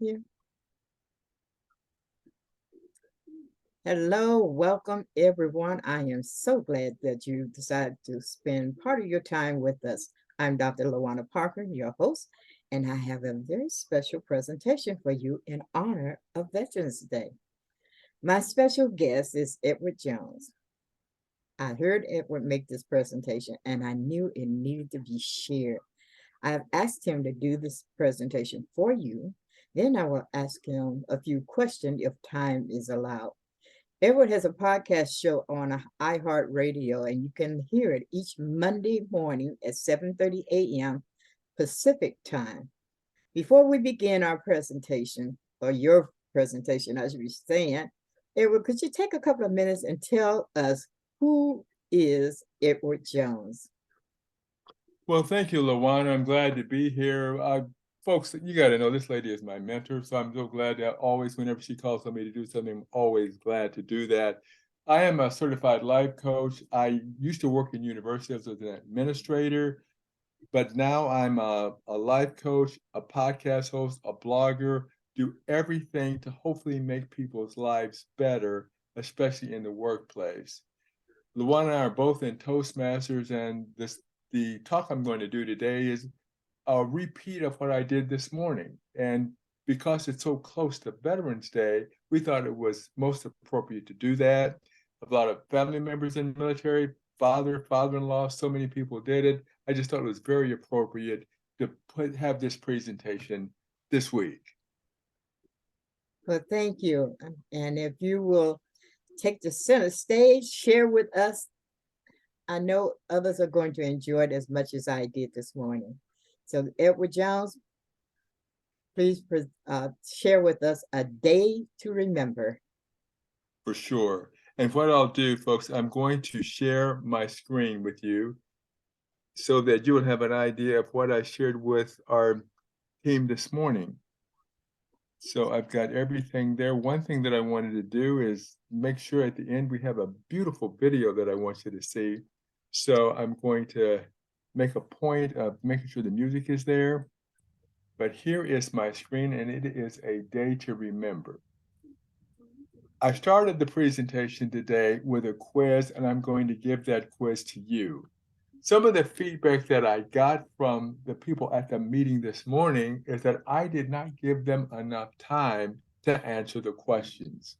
you. Hello, welcome everyone. I am so glad that you decided to spend part of your time with us. I'm Dr. LaWanna Parker, your host, and I have a very special presentation for you in honor of Veterans Day. My special guest is Edward Jones. I heard Edward make this presentation and I knew it needed to be shared. I have asked him to do this presentation for you. Then I will ask him a few questions if time is allowed. Edward has a podcast show on iHeartRadio, and you can hear it each Monday morning at 7:30 a.m. Pacific time. Before we begin our presentation, or your presentation, I should be saying, Edward, could you take a couple of minutes and tell us who is Edward Jones? Well, thank you, LaWanna. I'm glad to be here. Folks, you got to know this lady is my mentor, so I'm so glad that always, whenever she calls on me to do something, I'm always glad to do that. I am a certified life coach. I used to work in universities as an administrator, but now I'm a life coach, a podcast host, a blogger, do everything to hopefully make people's lives better, especially in the workplace. LaWanna and I are both in Toastmasters, and the talk I'm going to do today is a repeat of what I did this morning. And because it's so close to Veterans Day, we thought it was most appropriate to do that. A lot of family members in the military, father-in-law, so many people did it. I just thought it was very appropriate to have this presentation this week. Well, thank you. And if you will take the center stage, share with us. I know others are going to enjoy it as much as I did this morning. So Edward Jones, please share with us a day to remember. For sure. And what I'll do, folks, I'm going to share my screen with you so that you will have an idea of what I shared with our team this morning. So I've got everything there. One thing that I wanted to do is make sure at the end we have a beautiful video that I want you to see. So I'm going to make a point of making sure the music is there. But here is my screen, and it is a day to remember. I started the presentation today with a quiz, and I'm going to give that quiz to you. Some of the feedback that I got from the people at the meeting this morning is that I did not give them enough time to answer the questions.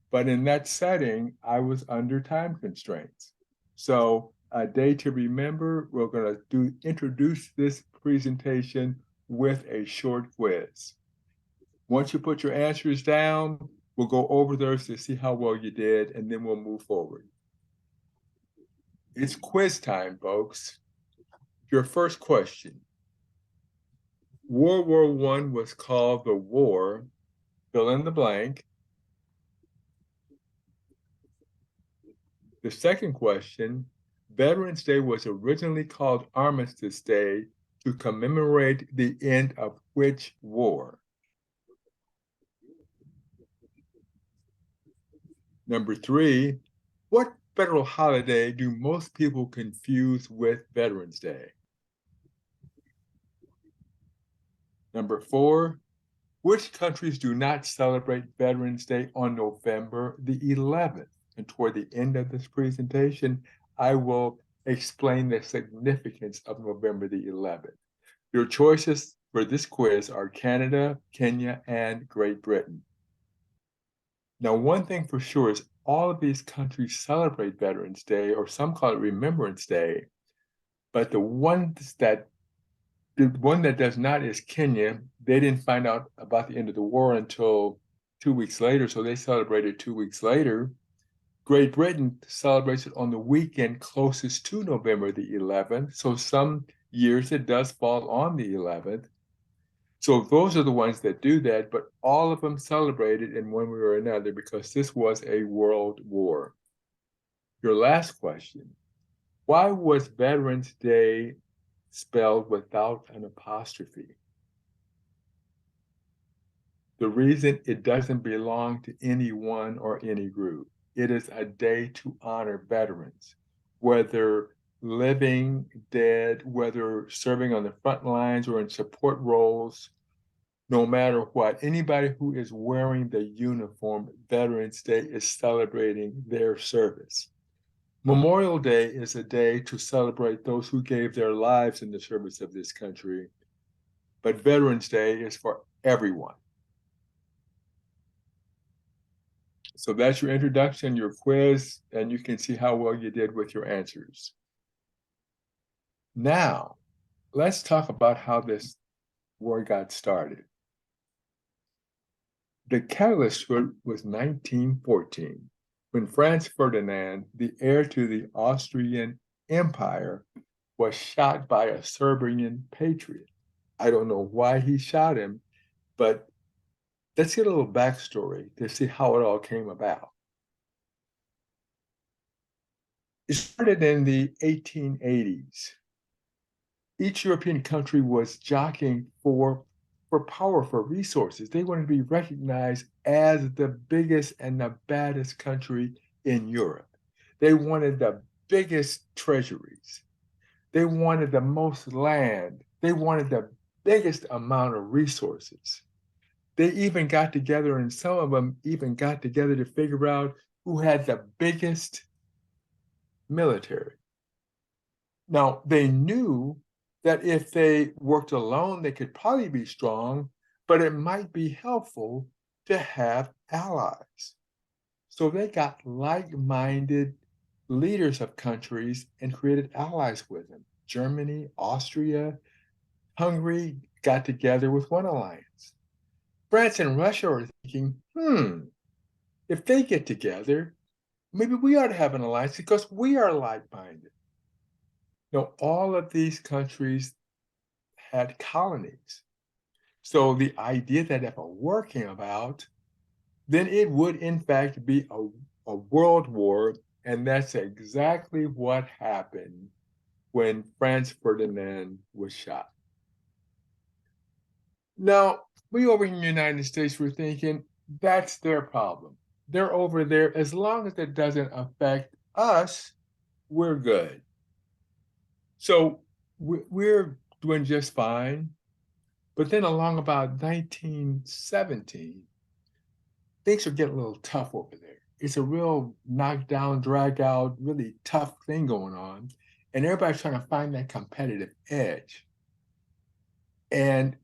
But in that setting, I was under time constraints. So a day to remember, we're going to introduce this presentation with a short quiz. Once you put your answers down, we'll go over those to see how well you did, and then we'll move forward. It's quiz time, folks. Your first question. World War I was called the war, fill in the blank. The second question, Veterans Day was originally called Armistice Day to commemorate the end of which war? Number 3, what federal holiday do most people confuse with Veterans Day? Number 4, which countries do not celebrate Veterans Day on November the 11th? And toward the end of this presentation, I will explain the significance of November the 11th. Your choices for this quiz are Canada, Kenya, and Great Britain. Now, one thing for sure is all of these countries celebrate Veterans Day, or some call it Remembrance Day, but the one that does not is Kenya. They didn't find out about the end of the war until 2 weeks later, so they celebrated 2 weeks later. Great Britain celebrates it on the weekend closest to November the 11th, so some years it does fall on the 11th. So those are the ones that do that, but all of them celebrate it in one way or another because this was a world war. Your last question, why was Veterans Day spelled without an apostrophe? The reason it doesn't belong to anyone or any group. It is a day to honor veterans, whether living, dead, whether serving on the front lines or in support roles. no matter what. Anybody who is wearing the uniform, Veterans Day is celebrating their service. Memorial Day is a day to celebrate those who gave their lives in the service of this country, but Veterans Day is for everyone. So that's your introduction, your quiz, and you can see how well you did with your answers. Now, let's talk about how this war got started. The catalyst for it was 1914, when Franz Ferdinand, the heir to the Austrian Empire, was shot by a Serbian patriot. I don't know why he shot him, but let's get a little backstory to see how it all came about. It started in the 1880s. Each European country was jockeying for power, for resources. They wanted to be recognized as the biggest and the baddest country in Europe. They wanted the biggest treasuries. They wanted the most land. They wanted the biggest amount of resources. They even got together, and some of them even got together to figure out who had the biggest military. Now, they knew that if they worked alone, they could probably be strong, but it might be helpful to have allies. So they got like-minded leaders of countries and created allies with them. Germany, Austria, Hungary got together with one alliance. France and Russia are thinking, if they get together, maybe we ought to have an alliance because we are like-minded. Now, all of these countries had colonies. So the idea that if a war came about, then it would in fact be a world war. And that's exactly what happened when Franz Ferdinand was shot. Now, we over in the United States were thinking, that's their problem. They're over there. As long as it doesn't affect us, we're good. So we're doing just fine. But then along about 1917, things are getting a little tough over there. It's a real knockdown, drag out, really tough thing going on. And everybody's trying to find that competitive edge. And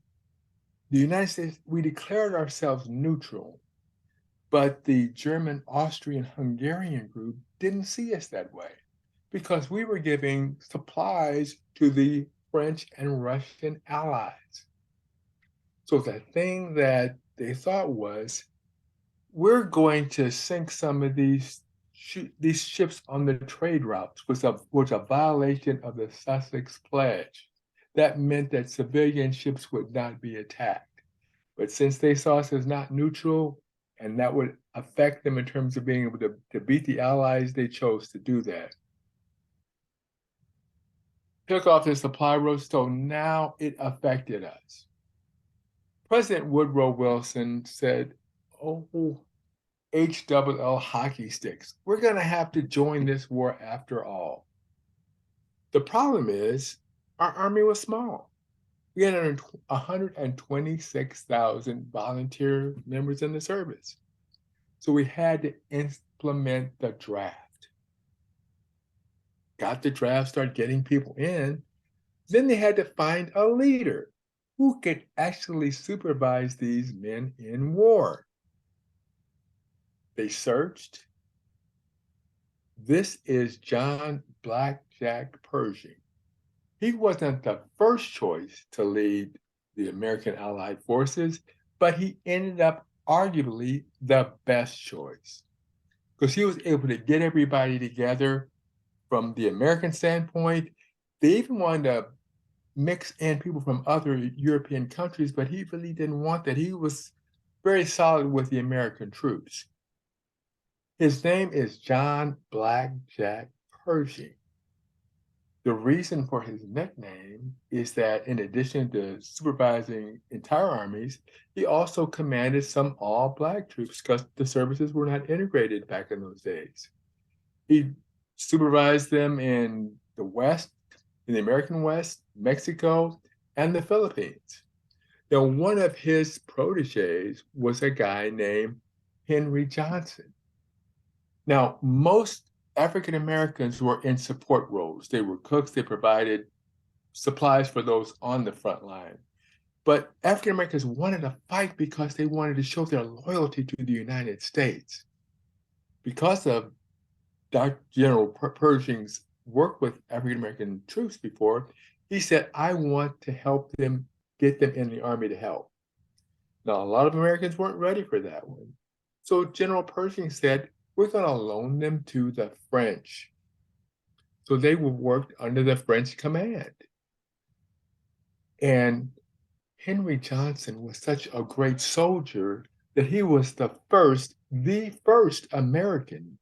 the United States, we declared ourselves neutral, but the German, Austrian, Hungarian group didn't see us that way because we were giving supplies to the French and Russian allies. So the thing that they thought was, we're going to sink some of these ships on the trade routes, which was a violation of the Sussex Pledge. That meant that civilian ships would not be attacked. But since they saw us as not neutral, and that would affect them in terms of being able to beat the Allies, they chose to do that. Took off the supply routes, so now it affected us. President Woodrow Wilson said, oh, HWL hockey sticks. We're going to have to join this war after all. The problem is our army was small. We had 126,000 volunteer members in the service. So we had to implement the draft. Got the draft, started getting people in. Then they had to find a leader who could actually supervise these men in war. They searched. This is John Blackjack Pershing. He wasn't the first choice to lead the American Allied forces, but he ended up arguably the best choice because he was able to get everybody together from the American standpoint. They even wanted to mix in people from other European countries, but he really didn't want that. He was very solid with the American troops. His name is John Blackjack Pershing. The reason for his nickname is that in addition to supervising entire armies, he also commanded some all-Black troops because the services were not integrated back in those days. He supervised them in the West, in the American West, Mexico, and the Philippines. Now, one of his proteges was a guy named Henry Johnson. Now, most African Americans were in support roles. They were cooks, they provided supplies for those on the front line. But African Americans wanted to fight because they wanted to show their loyalty to the United States. Because of General Pershing's work with African American troops before, he said, I want to help them, get them in the army to help. Now, a lot of Americans weren't ready for that one. So General Pershing said, we're going to loan them to the French. So they worked under the French command. And Henry Johnson was such a great soldier that he was the first American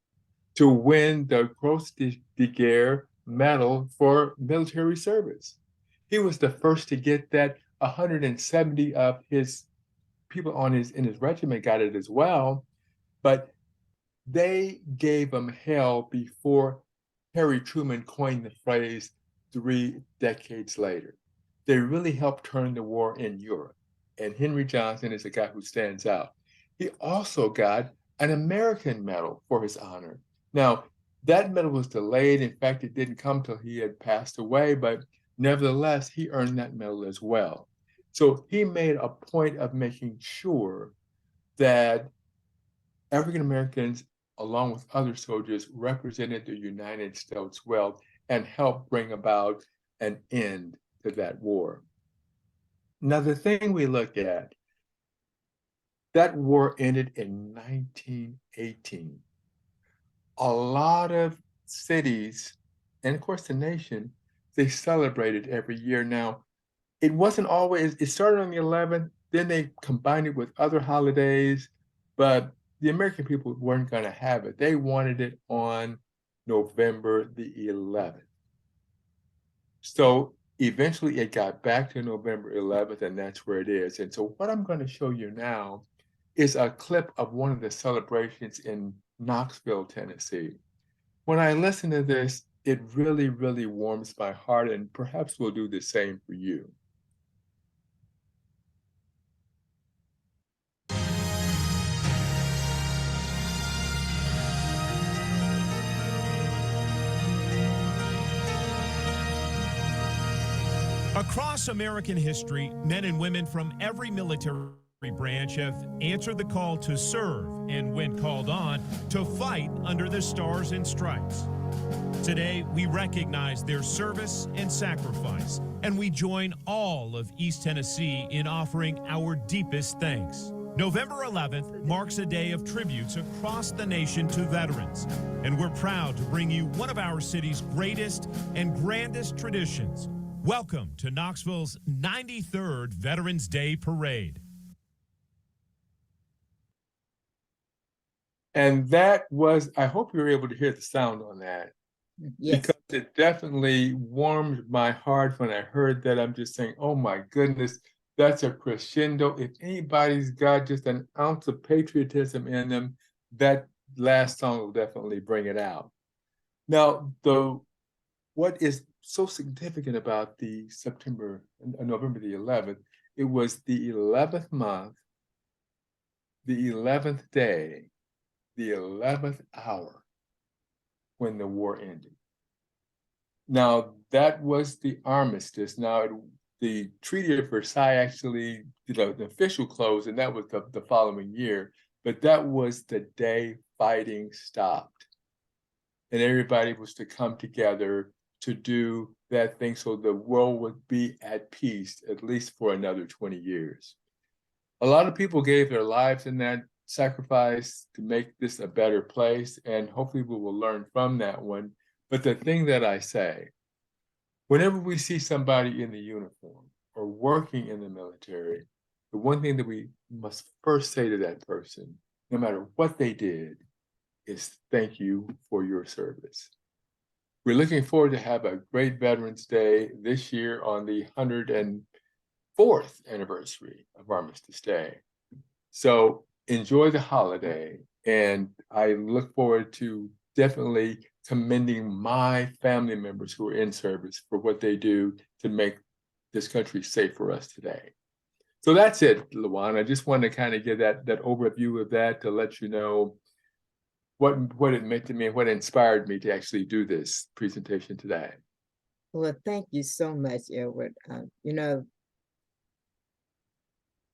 to win the Croix de Guerre medal for military service. He was the first to get that. 170 of his people in his regiment got it as well, but they gave him hell before Harry Truman coined the phrase 3 decades later. They really helped turn the war in Europe. And Henry Johnson is a guy who stands out. He also got an American medal for his honor. Now, that medal was delayed. In fact, it didn't come till he had passed away, but nevertheless, he earned that medal as well. So he made a point of making sure that African Americans, along with other soldiers, represented the United States well and helped bring about an end to that war. Now, the thing we look at, that war ended in 1918. A lot of cities, and of course the nation, they celebrated every year. Now, it wasn't always, it started on the 11th, then they combined it with other holidays, but the American people weren't going to have it. They wanted it on November the 11th. So eventually it got back to November 11th, and that's where it is. And so what I'm going to show you now is a clip of one of the celebrations in Knoxville, Tennessee. When I listen to this, it really, really warms my heart, and perhaps will do the same for you. Across American history, men and women from every military branch have answered the call to serve and, when called on, to fight under the stars and stripes. Today, we recognize their service and sacrifice, and we join all of East Tennessee in offering our deepest thanks. November 11th marks a day of tributes across the nation to veterans, and we're proud to bring you one of our city's greatest and grandest traditions. Welcome to Knoxville's 93rd Veterans Day Parade. And that was, I hope you were able to hear the sound on that. Yes. Because it definitely warmed my heart when I heard that. I'm just saying, oh my goodness, that's a crescendo. If anybody's got just an ounce of patriotism in them, that last song will definitely bring it out. Now, what is so significant about the November the 11th, it was the 11th month, the 11th day, the 11th hour when the war ended. Now, that was the armistice. Now, the Treaty of Versailles actually, the official close, and that was the following year, but that was the day fighting stopped. And everybody was to come together to do that thing so the world would be at peace, at least for another 20 years. A lot of people gave their lives in that sacrifice to make this a better place, and hopefully we will learn from that one. But the thing that I say, whenever we see somebody in the uniform or working in the military, the one thing that we must first say to that person, no matter what they did, is thank you for your service. We're looking forward to have a great Veterans Day this year on the 104th anniversary of Armistice Day. So enjoy the holiday, and I look forward to definitely commending my family members who are in service for what they do to make this country safe for us today. So that's it, LaWanna. I just wanted to kind of give that overview of that to let you know what it meant to me and what inspired me to actually do this presentation today. Well, thank you so much, Edward. The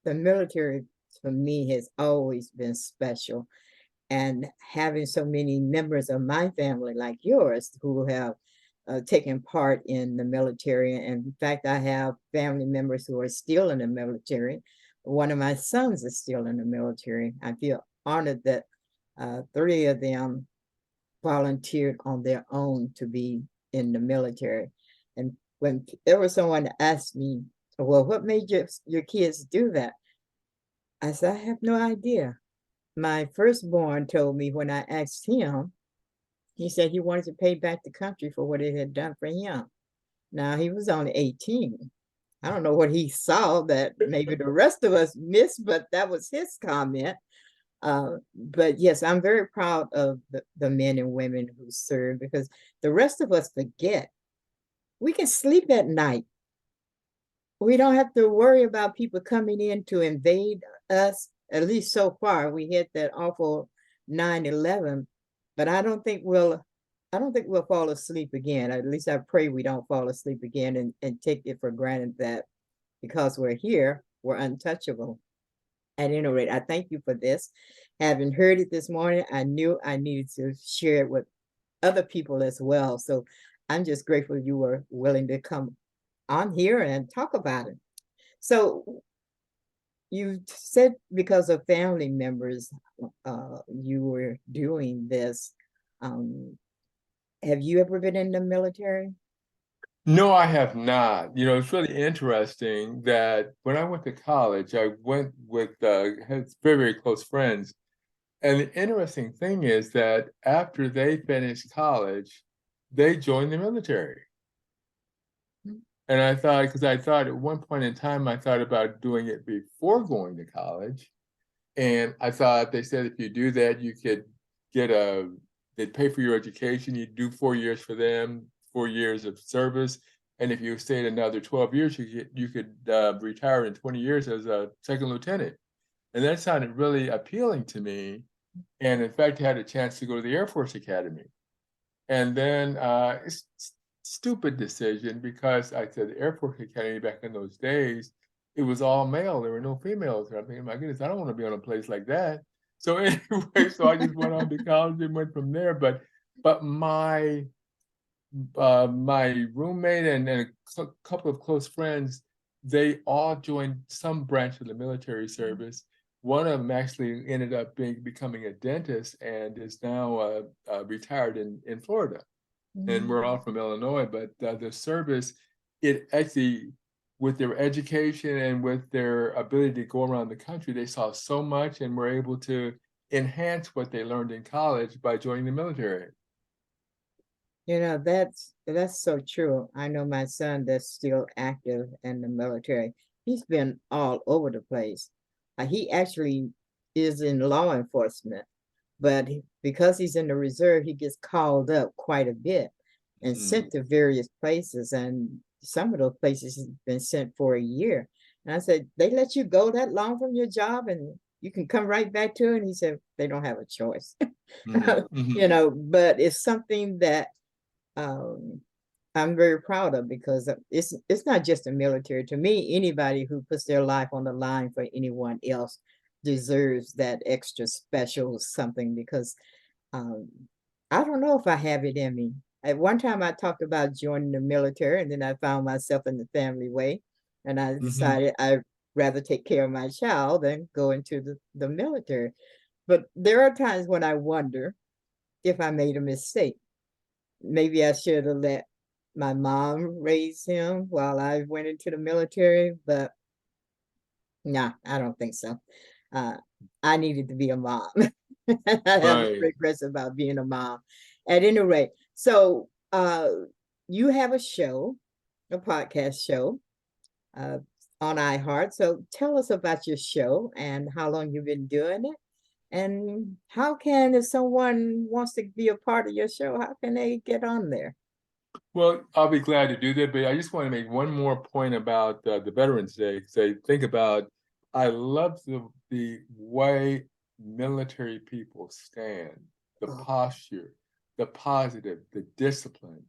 military for me has always been special. And having so many members of my family like yours who have taken part in the military. And in fact, I have family members who are still in the military. One of my sons is still in the military. I feel honored that 3 of them volunteered on their own to be in the military. And when there was someone that asked me, well, what made your kids do that? I said, I have no idea. My firstborn told me when I asked him, he said he wanted to pay back the country for what it had done for him. Now, he was only 18. I don't know what he saw that maybe the rest of us missed, but that was his comment. But yes, I'm very proud of the men and women who serve, because the rest of us forget. We can sleep at night. We don't have to worry about people coming in to invade us. At least so far, we hit that awful 9/11, but I don't think we'll fall asleep again. At least I pray we don't fall asleep again and take it for granted that because we're here, we're untouchable. At any rate, I thank you for this. Having heard it this morning, I knew I needed to share it with other people as well. So I'm just grateful you were willing to come on here and talk about it. So you said because of family members, you were doing this. Have you ever been in the military? No, I have not. It's really interesting that when I went to college, I went with had very, very close friends. And the interesting thing is that after they finished college, they joined the military. And I thought, because I thought at one point in time, I thought about doing it before going to college. And I thought, they said, if you do that, you could they'd pay for your education. You'd do 4 years for them, 4 years of service. And if you stayed another 12 years, you could retire in 20 years as a second lieutenant. And that sounded really appealing to me. And in fact, I had a chance to go to the Air Force Academy. And then it's stupid decision, because I said the Air Force Academy back in those days, it was all male. There were no females. And I'm thinking, my goodness, I don't want to be on a place like that. So anyway, so I just went on to college and went from there. But my roommate and a couple of close friends, they all joined some branch of the military service. One of them actually ended up becoming a dentist and is now retired in Florida. And we're all from Illinois, but the service, it actually, with their education and with their ability to go around the country, they saw so much and were able to enhance what they learned in college by joining the military. That's so true. I know my son that's still active in the military. He's been all over the place. He actually is in law enforcement, but because he's in the reserve, he gets called up quite a bit and sent to various places. And some of those places he's been sent for a year. And I said, they let you go that long from your job and you can come right back to it? And he said, they don't have a choice. But it's something that I'm very proud of, because it's not just the military. To me, anybody who puts their life on the line for anyone else deserves that extra special something, because I don't know if I have it in me. At one time I talked about joining the military, and then I found myself in the family way, and I decided I'd rather take care of my child than go into the military. But there are times when I wonder if I made a mistake. Maybe I should have let my mom raise him while I went into the military, but no, I don't think so. I needed to be a mom. I have regrets about being a mom. At any rate, so you have a show, a podcast show on iHeart. So tell us about your show and how long you've been doing it. And how can, if someone wants to be a part of your show, how can they get on there? Well, I'll be glad to do that, but I just want to make one more point about the Veterans Day, because I think about I love the way military people stand, the Oh. posture, the positive, the discipline.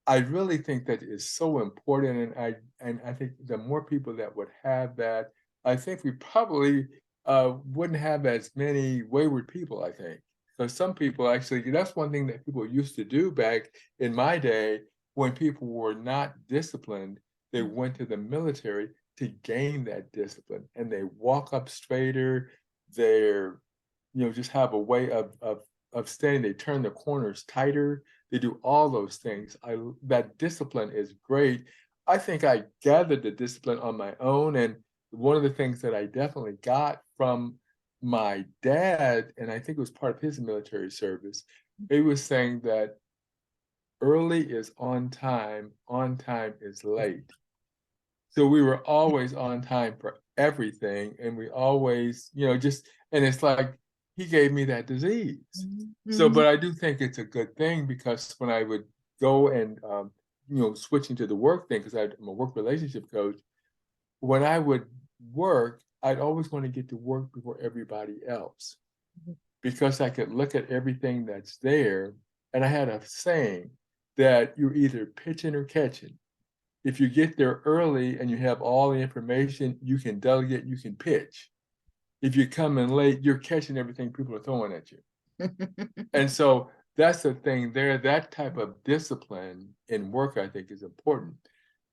I really think that is so important, and I think the more people that would have that, I think we probably wouldn't have as many wayward people. I think because some people actually, that's one thing that people used to do back in my day when people were not disciplined. They went to the military to gain that discipline, and they walk up straighter. They're just have a way of staying. They turn the corners tighter. They do all those things. That discipline is great. I think I gathered the discipline on my own, and one of the things that I definitely got from my dad, and I think it was part of his military service, he was saying that early is on time is late. So we were always on time for everything, and we always, and it's like he gave me that disease. So, but I do think it's a good thing because when I would go and, switching to the work thing, because I'm a work relationship coach, when I would work, I'd always want to get to work before everybody else because I could look at everything that's there. And I had a saying that you're either pitching or catching. If you get there early and you have all the information, you can delegate, you can pitch. If you come in late, you're catching everything people are throwing at you. And so that's the thing there. That type of discipline in work, I think, is important.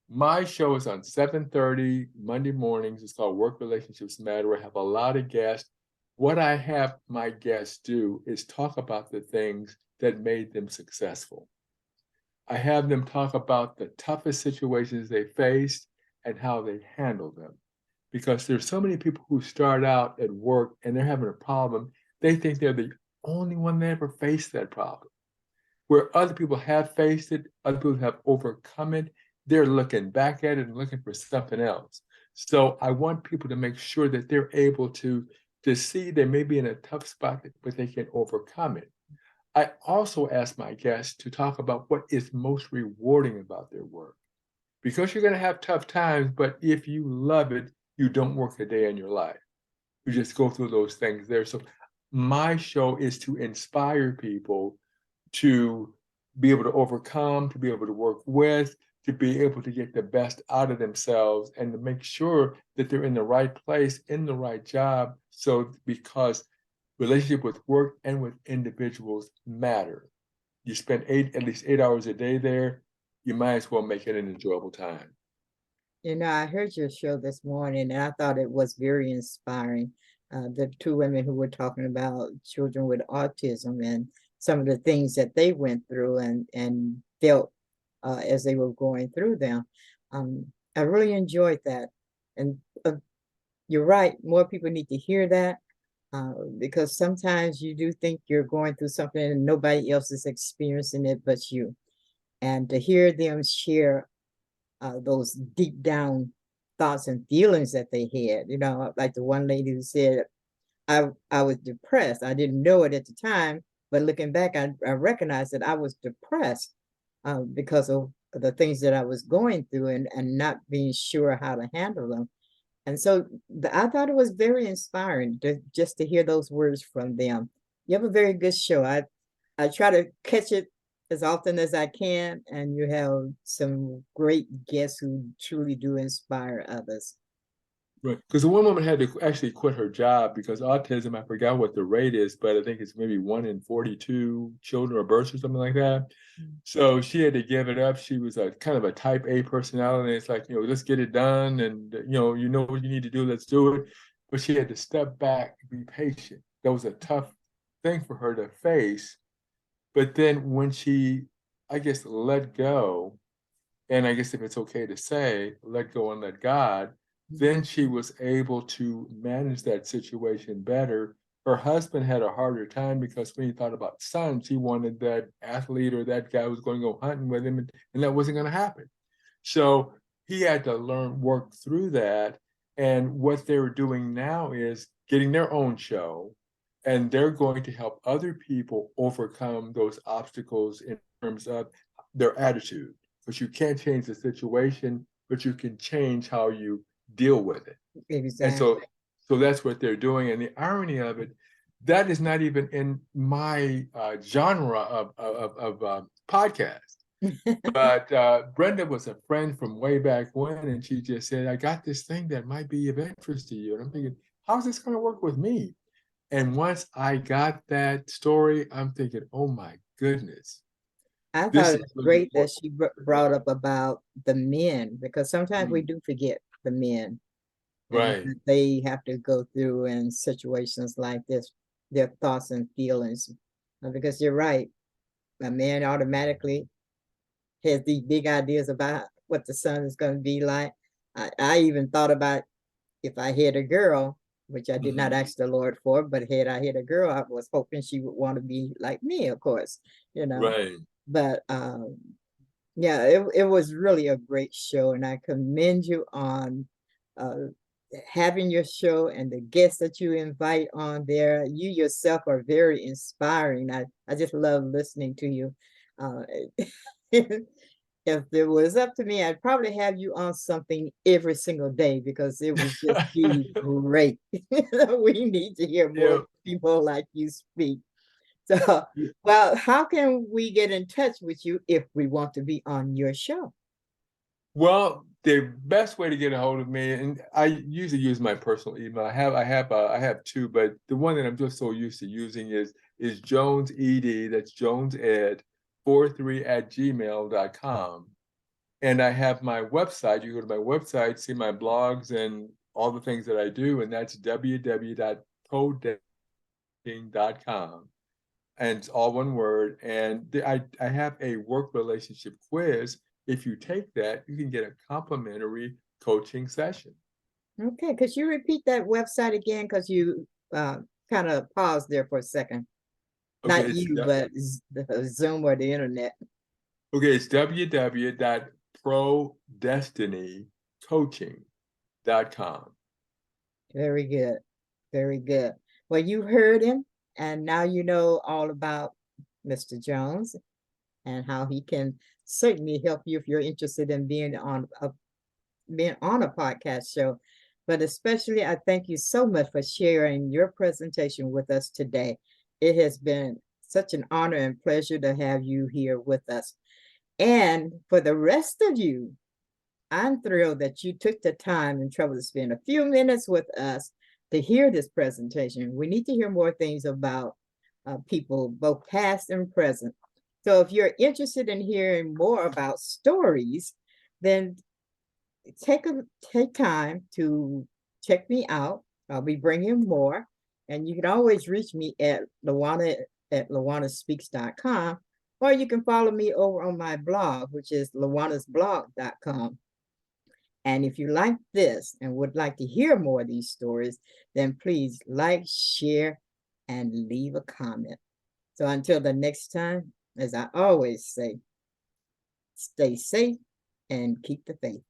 My show is on 7:30 Monday mornings. It's called Work Relationships Matter. I have a lot of guests. What I have my guests do is talk about the things that made them successful. I have them talk about the toughest situations they faced and how they handled them. Because there's so many people who start out at work and they're having a problem. They think they're the only one that ever faced that problem. Where other people have faced it, other people have overcome it, they're looking back at it and looking for something else. So I want people to make sure that they're able to see they may be in a tough spot, but they can overcome it. I also ask my guests to talk about what is most rewarding about their work. Because you're going to have tough times, but if you love it, you don't work a day in your life. You just go through those things there. So my show is to inspire people to be able to overcome, to be able to work with, to be able to get the best out of themselves and to make sure that they're in the right place, in the right job. So because relationship with work and with individuals matter. You spend at least 8 hours a day there, you might as well make it an enjoyable time. I heard your show this morning and I thought it was very inspiring. The two women who were talking about children with autism and some of the things that they went through and felt as they were going through them. I really enjoyed that. And you're right, more people need to hear that because sometimes you do think you're going through something and nobody else is experiencing it but you. And to hear them share those deep down thoughts and feelings that they had, like the one lady who said, I was depressed. I didn't know it at the time, but looking back, I recognized that I was depressed because of the things that I was going through and not being sure how to handle them. And so I thought it was very inspiring just to hear those words from them. You have a very good show. I try to catch it as often as I can, and you have some great guests who truly do inspire others. Right. Because the one woman had to actually quit her job because autism, I forgot what the rate is, but I think it's maybe 1 in 42 children or births or something like that. So she had to give it up. She was a kind of a type A personality. It's like, let's get it done. And, you know what you need to do. Let's do it. But she had to step back, be patient. That was a tough thing for her to face. But then when she, I guess, let go, and I guess if it's okay to say, let go and let God, then she was able to manage that situation better. Her husband had a harder time because when he thought about sons, he wanted that athlete or that guy who was going to go hunting with him, and that wasn't going to happen. So he had to work through that. And what they're doing now is getting their own show, and they're going to help other people overcome those obstacles in terms of their attitude. Because you can't change the situation, but you can change how you deal with it. Exactly. And so So that's what they're doing. And the irony of it, that is not even in my genre of podcast. But Brenda was a friend from way back when, and she just said, I got this thing that might be of interest to you. And I'm thinking, how's this going to work with me? And once I got that story, I'm thinking, oh my goodness. I This thought is it was really great that important. she brought up about the men, because sometimes we do forget the men, and Right. they have to go through in situations like this, their thoughts and feelings. Because you're right, a man automatically has these big ideas about what the son is going to be like. I even thought about if I had a girl, which I did not ask the Lord for, but had I had a girl, I was hoping she would want to be like me, of course, you know. Right. But yeah, it was really a great show, and I commend you on uh, having your show and the guests that you invite on there. You yourself are very inspiring. I just love listening to you. Uh, if it was up to me, I'd probably have you on something every single day because it would just be great. We need to hear more Yeah. people like you speak. So, well, how can we get in touch with you if we want to be on your show? Well, the best way to get a hold of me, and I usually use my personal email. I have two, but the one that I'm just so used to using is Jones Ed. That's Jones Ed 43@gmail.com. And I have my website. You go to my website, see my blogs and all the things that I do, and that's www.codedating.com. And it's all one word. And I have a work relationship quiz. If you take that, you can get a complimentary coaching session. Okay, could you repeat that website again? Because you kind of paused there for a second. Okay, Not you, but the Zoom or the internet. it's www.prodestinycoaching.com. Very good. Very good. Well, you heard him, and now you know all about Mr. Jones and how he can certainly help you if you're interested in being on a podcast show. But especially, I thank you so much for sharing your presentation with us today. It has been such an honor and pleasure to have you here with us. And for the rest of you, I'm thrilled that you took the time and trouble to spend a few minutes with us to hear this presentation. We need to hear more things about people, both past and present. So if you're interested in hearing more about stories, then take time to check me out. I'll be bringing more. And you can always reach me at LaWanna at LaWannaSpeaks.com, or you can follow me over on my blog, which is LaWanna'sblog.com. And if you like this and would like to hear more of these stories, then please like, share, and leave a comment. So until the next time, as I always say, stay safe and keep the faith.